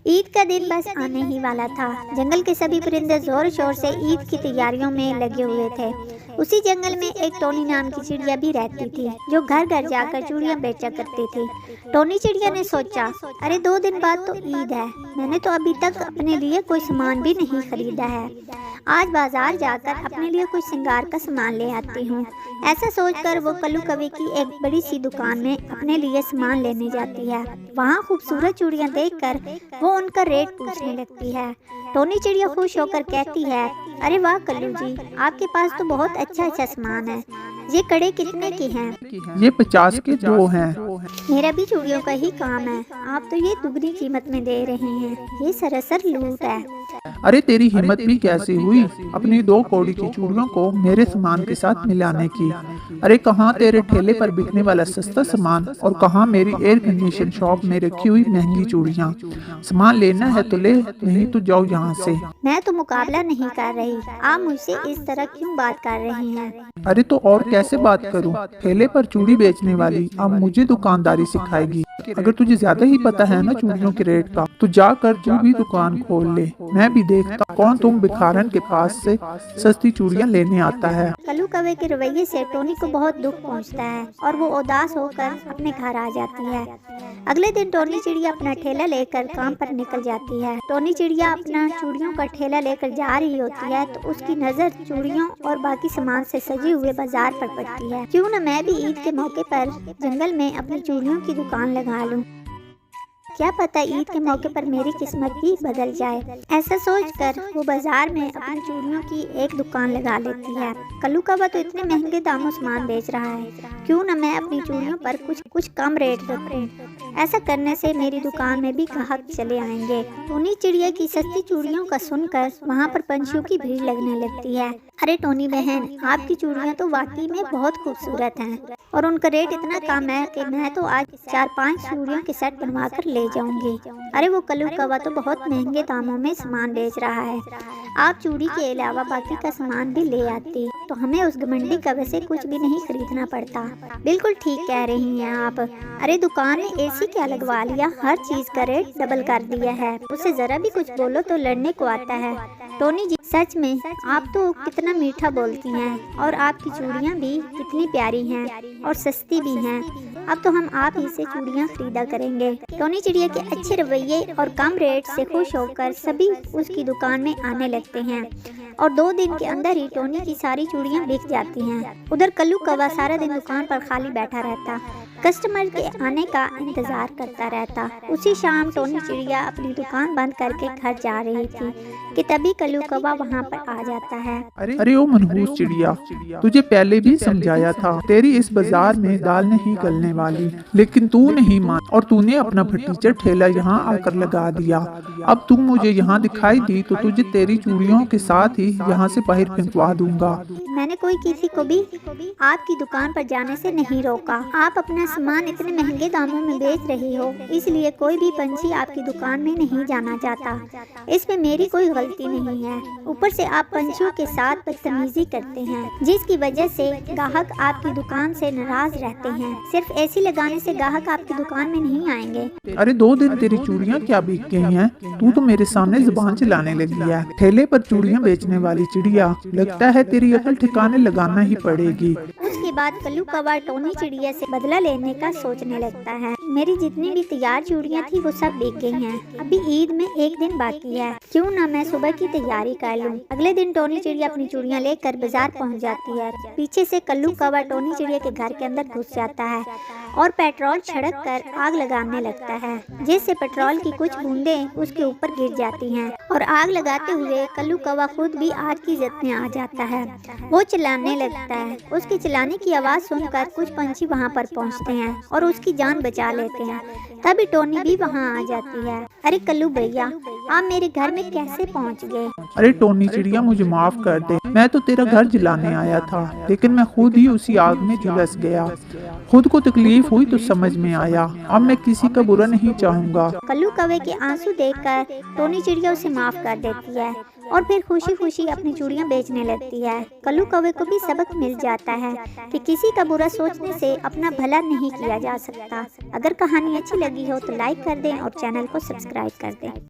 ईद का दिन बस आने ही वाला था। जंगल के सभी परिंदे जोर शोर से ईद की तैयारियों में लगे हुए थे। उसी जंगल में एक टोनी नाम की चिड़िया भी रहती थी, जो घर घर जाकर चूड़ियां बेचा करती थी। टोनी चिड़िया ने सोचा, अरे 2 दिन बाद तो ईद है, मैंने तो अभी तक अपने लिए कोई सामान भी नहीं खरीदा है। आज बाजार जाकर अपने लिए कुछ श्रृंगार का सामान ले आती हूँ। ऐसा सोचकर वो कल्लू कौवे की एक बड़ी सी दुकान में अपने लिए सामान लेने जाती है। वहाँ खूबसूरत चूड़ियाँ देखकर वो उनका रेट पूछने लगती है। टोनी चिड़िया खुश होकर कहती है, अरे वाह कल्लू जी, आपके पास तो बहुत अच्छा सामान है। ये कड़े कितने की हैं? ये 50 के 2 हैं। मेरा भी चूड़ियों का ही काम है, आप तो ये दुगनी कीमत में दे रहे हैं। ये सरासर लूट है। अरे तेरी हिम्मत भी कैसी हुई अपनी 2 कौड़ी की चूड़ियों को मेरे सामान के साथ मिलाने की। अरे कहाँ तेरे ठेले पर बिकने वाला सस्ता सामान और कहाँ मेरी एयर कंडीशन शॉप में रखी हुई महंगी चूड़ियाँ। सामान लेना है तो ले, नहीं तो जाओ यहाँ से। मैं तो मुकाबला नहीं कर रही, आप मुझसे इस तरह क्यों बात कर रहे हैं? अरे तो और कैसे बात करूं? ठेले पर चूड़ी बेचने वाली अब मुझे दुकानदारी सिखाएगी। अगर तुझे ज्यादा ही पता है ना चूड़ियों के रेट का, तो जाकर तू भी दुकान खोल ले। मैं भी देखता कौन तुम भिखारन के पास से सस्ती चूड़ियां लेने आता है। कल्लू कौवे के रवैये से टोनी को बहुत दुख पहुंचता है और वो उदास होकर अपने घर आ जाती है। अगले दिन टोनी चिड़िया अपना ठेला लेकर काम पर निकल जाती है। टोनी चिड़िया अपना चूड़ियों का ठेला लेकर जा रही होती है तो उसकी नजर चूड़ियों और बाकी सामान से सजे हुए बाजार पर पड़ती है। क्यों न मैं भी ईद के मौके पर जंगल में अपनी चूड़ियों की दुकान लगा लूं। क्या पता ईद के मौके पर मेरी किस्मत भी बदल जाए। ऐसा सोचकर वो बाजार में अपनी चूड़ियों की एक दुकान लगा लेती है। कल्लू कौवा तो इतने महंगे दामों सामान बेच रहा है, क्यों न मैं अपनी चूड़ियों पर कुछ कम रेट रखूं। ऐसा करने से मेरी दुकान में भी ग्राहक चले आएंगे। टोनी चिड़िया की सस्ती चूड़ियों का सुनकर वहाँ पर पंछियों की भीड़ लगने लगती है। अरे टोनी बहन, आपकी चूड़ियाँ तो वाकई में बहुत खूबसूरत हैं और उनका रेट इतना कम है कि मैं तो आज 4-5 चूड़ियों के सेट बनवा कर ले जाऊंगी। अरे वो कल्लू कौवा तो बहुत महंगे दामों में सामान बेच रहा है। आप चूड़ी के अलावा बाकी का सामान भी ले आती तो हमें उस घमंडी कौवे से कुछ भी नहीं खरीदना पड़ता। बिल्कुल ठीक कह रही हैं आप। अरे दुकान में एसी क्या लगवा लिया, हर चीज का रेट डबल कर दिया है। उसे जरा भी कुछ बोलो तो लड़ने को आता है। टोनी जी, सच में आप तो कितना मीठा बोलती हैं और आपकी चूड़ियाँ भी कितनी प्यारी हैं और सस्ती भी हैं। अब तो हम आप ही से चूड़ियाँ खरीदा करेंगे। टोनी चिड़िया के अच्छे रवैये और कम रेट से खुश होकर सभी उसकी दुकान में आने लगते हैं और 2 दिन के अंदर ही टोनी की सारी चूड़ियाँ बिक जाती हैं। उधर कल्लू कौवा सारा दिन दुकान पर खाली बैठा रहता, कस्टमर के आने का इंतजार करता रहता। उसी शाम टोनी चिड़िया अपनी दुकान बंद करके घर जा रही थी कि तभी कल्लू कौवा वहाँ पर आ जाता है। अरे ओ मनहूस चिड़िया, तुझे पहले भी समझाया था तेरी इस बाजार में दाल नहीं गलने वाली, लेकिन तू नहीं मान और तूने अपना फटीचर ठेला यहाँ आकर लगा दिया। अब तुम मुझे यहाँ दिखाई दी तो तुझे तेरी चूड़ियों के साथ ही यहाँ से बाहर फेंकवा दूंगा। मैंने कोई किसी को भी आपकी दुकान पर जाने से नहीं रोका। आप अपना सामान इतने महंगे दामों में बेच रही हो, इसलिए कोई भी पंछी आपकी दुकान में नहीं जाना चाहता। इसमें मेरी कोई गलती नहीं है। ऊपर से आप पंछियों के साथ बदतमीजी करते हैं, जिसकी वजह से ग्राहक आपकी दुकान से नाराज रहते हैं। सिर्फ एसी लगाने से ग्राहक आपकी दुकान में नहीं आएंगे। अरे 2 दिन तेरी चूड़ियाँ क्या बिक गई हैं? तू तो मेरे सामने जुबान चलाने लगी है। ठेले पर चूड़ियाँ बेचने वाली चिड़िया, लगता है तेरी अकल ठिकाने लगाना ही पड़ेगी। उसके बाद कल्लू कौवा टोनी चिड़िया से बदला लेने का सोचने लगता है। मेरी जितनी भी तैयार चूड़ियाँ थी वो सब बिक गई हैं। अभी ईद में 1 दिन बाकी है, क्यों ना मैं सुबह की तैयारी कर लूं। अगले दिन टोनी चिड़िया अपनी चूड़ियाँ लेकर बाजार पहुंच जाती है। पीछे से कल्लू कौवा टोनी चिड़िया के घर के अंदर घुस जाता है और पेट्रोल छिड़क कर आग लगाने लगता है, जिससे पेट्रोल की कुछ बूंदें उसके ऊपर गिर जाती हैं और आग लगाते हुए कल्लू कौवा खुद भी आग की जद में आ जाता है। वो चिल्लाने लगता है। उसके चिल्लाने की आवाज़ सुनकर कुछ पंछी वहाँ पर पहुँचते हैं और उसकी जान बचा लेते हैं। तभी टोनी भी वहाँ आ जाती है। अरे कल्लू भैया, आप मेरे घर में कैसे पहुँच गए? अरे टोनी चिड़िया, मुझे माफ कर दे। मैं तो तेरा घर जलाने आया था, लेकिन मैं खुद ही उसी आग में झुलस गया। खुद को तकलीफ हुई तो समझ में आया। अब मैं किसी का बुरा नहीं चाहूँगा। कल्लू कौवे के आंसू देखकर टोनी चिड़िया उसे माफ कर देती है और फिर खुशी खुशी अपनी चूड़ियाँ बेचने लगती है। कल्लू कौवे को भी सबक मिल जाता है कि किसी का बुरा सोचने से अपना भला नहीं किया जा सकता। अगर कहानी अच्छी लगी हो तो लाइक कर दें और चैनल को सब्सक्राइब कर दें।